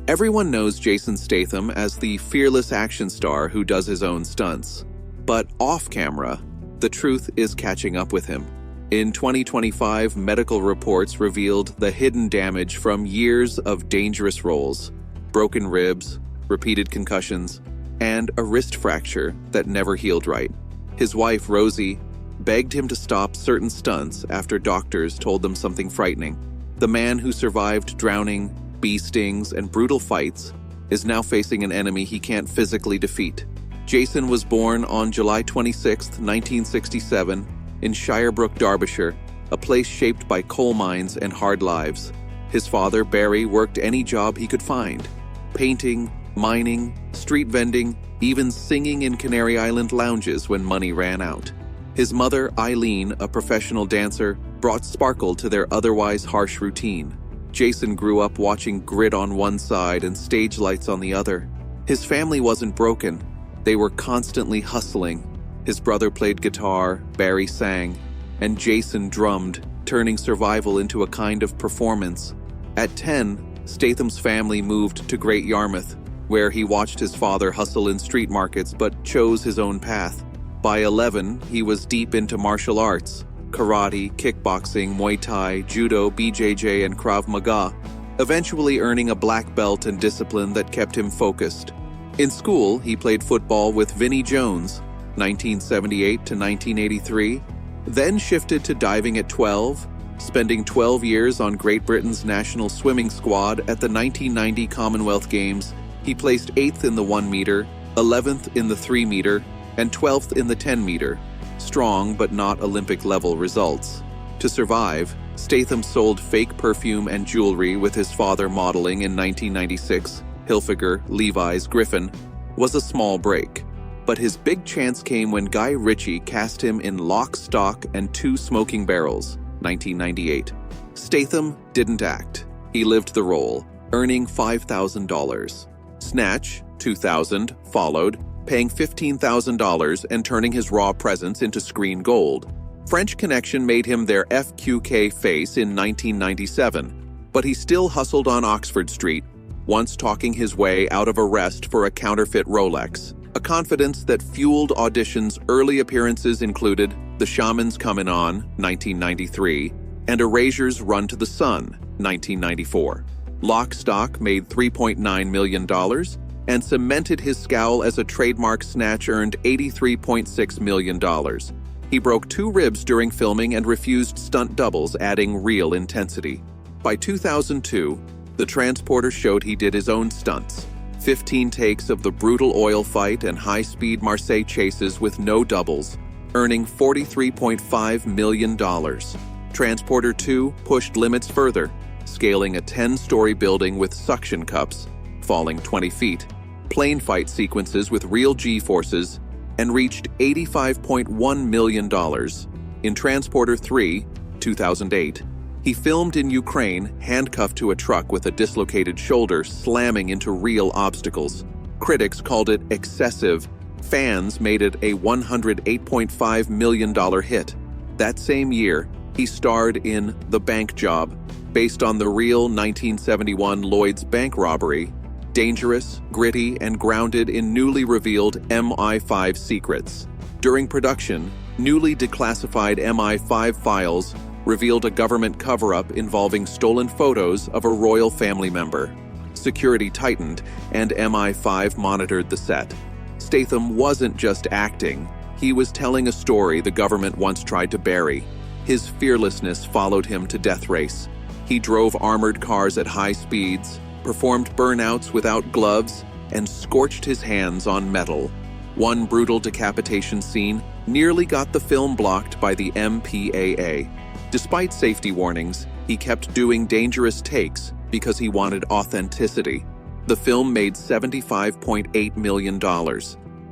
Everyone knows Jason Statham as the fearless action star who does his own stunts. But off-camera, the truth is catching up with him. In 2025, medical reports revealed the hidden damage from years of dangerous roles, broken ribs, repeated concussions, and a wrist fracture that never healed right. His wife, Rosie, begged him to stop certain stunts after doctors told them something frightening. The man who survived drowning, bee stings, and brutal fights is now facing an enemy he can't physically defeat. Jason was born on July 26, 1967, in Shirebrook, Derbyshire, a place shaped by coal mines and hard lives. His father, Barry, worked any job he could find: painting, mining, street vending, even singing in Canary Island lounges when money ran out. His mother, Eileen, a professional dancer, brought sparkle to their otherwise harsh routine. Jason grew up watching grit on one side and stage lights on the other. His family wasn't broken. They were constantly hustling. His brother played guitar, Barry sang, and Jason drummed, turning survival into a kind of performance. At 10, Statham's family moved to Great Yarmouth, where he watched his father hustle in street markets but chose his own path. By 11, he was deep into martial arts: karate, kickboxing, Muay Thai, judo, BJJ, and Krav Maga, eventually earning a black belt and discipline that kept him focused. In school, he played football with Vinnie Jones, 1978 to 1983, then shifted to diving at 12, spending 12 years on Great Britain's national swimming squad. At the 1990 Commonwealth Games, he placed 8th in the 1 meter, 11th in the 3 meter, and 12th in the 10 meter. Strong but not Olympic-level results. To survive, Statham sold fake perfume and jewelry, with his father modeling in 1996. Hilfiger, Levi's, Griffin was a small break. But his big chance came when Guy Ritchie cast him in Lock, Stock, and Two Smoking Barrels, 1998. Statham didn't act. He lived the role, earning $5,000. Snatch, 2000, followed, paying $15,000 and turning his raw presence into screen gold. French Connection made him their FQK face in 1997, but he still hustled on Oxford Street, once talking his way out of arrest for a counterfeit Rolex, a confidence that fueled auditions. Early appearances included The Shaman's Comin' On, 1993, and Erasure's Run to the Sun, 1994. Lock, Stock made $3.9 million, and cemented his scowl as a trademark. Snatch earned $83.6 million. He broke 2 ribs during filming and refused stunt doubles, adding real intensity. By 2002, The Transporter showed he did his own stunts. 15 takes of the brutal oil fight and high-speed Marseille chases with no doubles, earning $43.5 million. Transporter 2 pushed limits further, scaling a 10-story building with suction cups, falling 20 feet, plane fight sequences with real G-forces, and reached $85.1 million. In Transporter 3, 2008, he filmed in Ukraine, handcuffed to a truck with a dislocated shoulder, slamming into real obstacles. Critics called it excessive. Fans made it a $108.5 million hit. That same year, he starred in The Bank Job, based on the real 1971 Lloyd's bank robbery, dangerous, gritty, and grounded in newly revealed MI5 secrets. During production, newly declassified MI5 files revealed a government cover-up involving stolen photos of a royal family member. Security tightened, and MI5 monitored the set. Statham wasn't just acting. He was telling a story the government once tried to bury. His fearlessness followed him to death race. He drove armored cars at high speeds, performed burnouts without gloves, and scorched his hands on metal. One brutal decapitation scene nearly got the film blocked by the MPAA. Despite safety warnings, he kept doing dangerous takes because he wanted authenticity. The film made $75.8 million.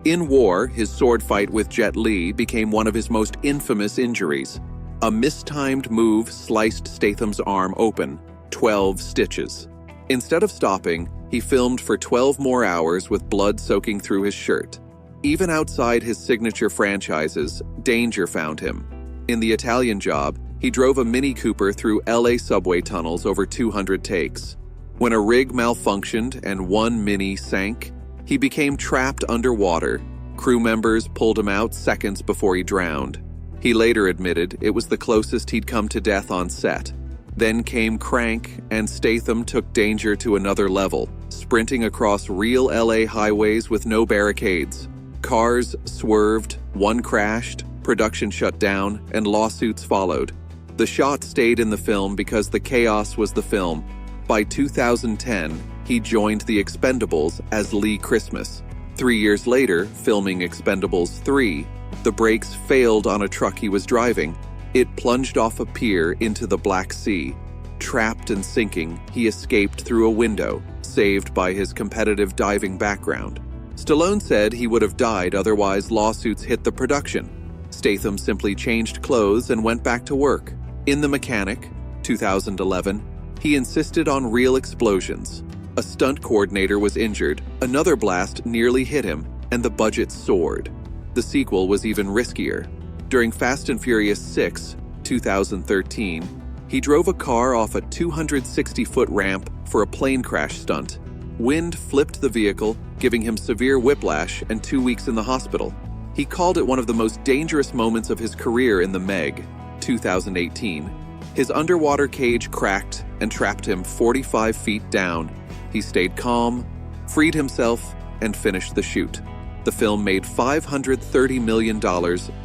In war, his sword fight with Jet Li became one of his most infamous injuries. A mistimed move sliced Statham's arm open, 12 stitches. Instead of stopping, he filmed for 12 more hours with blood soaking through his shirt. Even outside his signature franchises, danger found him. In The Italian Job, he drove a Mini Cooper through LA subway tunnels over 200 takes. When a rig malfunctioned and one Mini sank, he became trapped underwater. Crew members pulled him out seconds before he drowned. He later admitted it was the closest he'd come to death on set. Then came Crank, and Statham took danger to another level, sprinting across real LA highways with no barricades. Cars swerved, one crashed, production shut down, and lawsuits followed. The shot stayed in the film because the chaos was the film. By 2010, he joined the Expendables as Lee Christmas. 3 years later, filming Expendables 3, the brakes failed on a truck he was driving. It plunged off a pier into the Black Sea. Trapped and sinking, he escaped through a window, saved by his competitive diving background. Stallone said he would have died otherwise lawsuits hit the production. Statham simply changed clothes and went back to work. In The Mechanic, 2011, he insisted on real explosions. A stunt coordinator was injured, another blast nearly hit him, and the budget soared. The sequel was even riskier. During Fast and Furious 6, 2013, he drove a car off a 260-foot ramp for a plane crash stunt. Wind flipped the vehicle, giving him severe whiplash and 2 weeks in the hospital. He called it one of the most dangerous moments of his career in The Meg, 2018. His underwater cage cracked and trapped him 45 feet down. He stayed calm, freed himself, and finished the shoot. The film made $530 million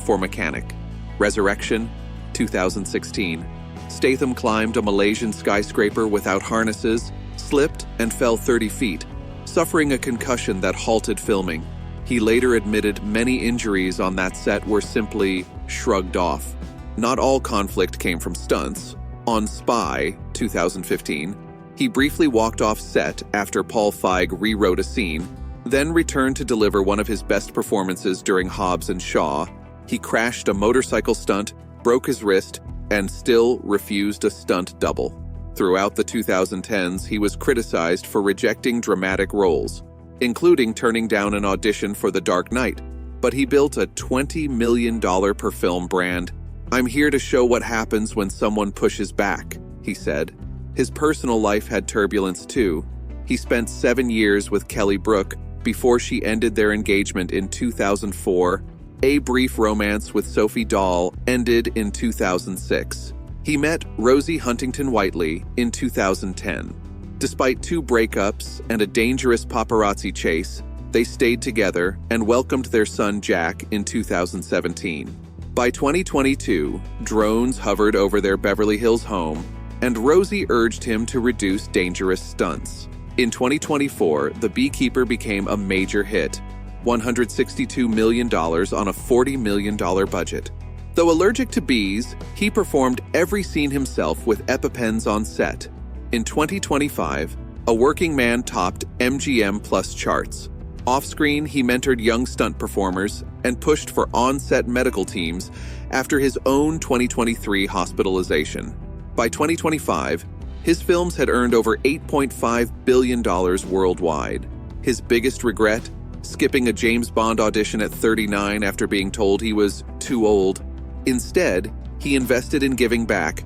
for Mechanic. Resurrection, 2016. Statham climbed a Malaysian skyscraper without harnesses, slipped, and fell 30 feet, suffering a concussion that halted filming. He later admitted many injuries on that set were simply shrugged off. Not all conflict came from stunts. On Spy, 2015, he briefly walked off set after Paul Feig rewrote a scene, then returned to deliver one of his best performances during Hobbs and Shaw. He crashed a motorcycle stunt, broke his wrist, and still refused a stunt double. Throughout the 2010s, he was criticized for rejecting dramatic roles, including turning down an audition for The Dark Knight. But he built a $20 million per film brand. "I'm here to show what happens when someone pushes back," he said. His personal life had turbulence too. He spent 7 years with Kelly Brook before she ended their engagement in 2004. A brief romance with Sophie Dahl ended in 2006. He met Rosie Huntington-Whiteley in 2010. Despite 2 breakups and a dangerous paparazzi chase, they stayed together and welcomed their son Jack in 2017. By 2022, drones hovered over their Beverly Hills home, and Rosie urged him to reduce dangerous stunts. In 2024, The Beekeeper became a major hit, $162 million on a $40 million budget. Though allergic to bees, he performed every scene himself with EpiPens on set. In 2025, a working man topped MGM Plus charts. Off-screen, he mentored young stunt performers and pushed for on-set medical teams after his own 2023 hospitalization. By 2025, his films had earned over $8.5 billion worldwide. His biggest regret? Skipping a James Bond audition at 39 after being told he was too old. Instead, he invested in giving back,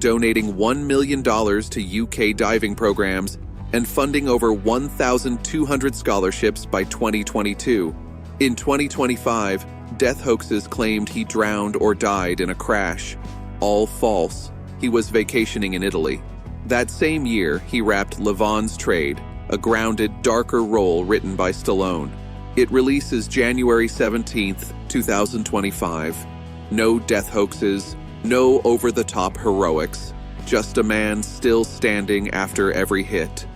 donating $1 million to UK diving programs and funding over 1,200 scholarships by 2022. In 2025, death hoaxes claimed he drowned or died in a crash. All false. He was vacationing in Italy. That same year, he wrapped Levon's Trade, a grounded, darker role written by Stallone. It releases January 17th, 2025. No death hoaxes, no over-the-top heroics, just a man still standing after every hit.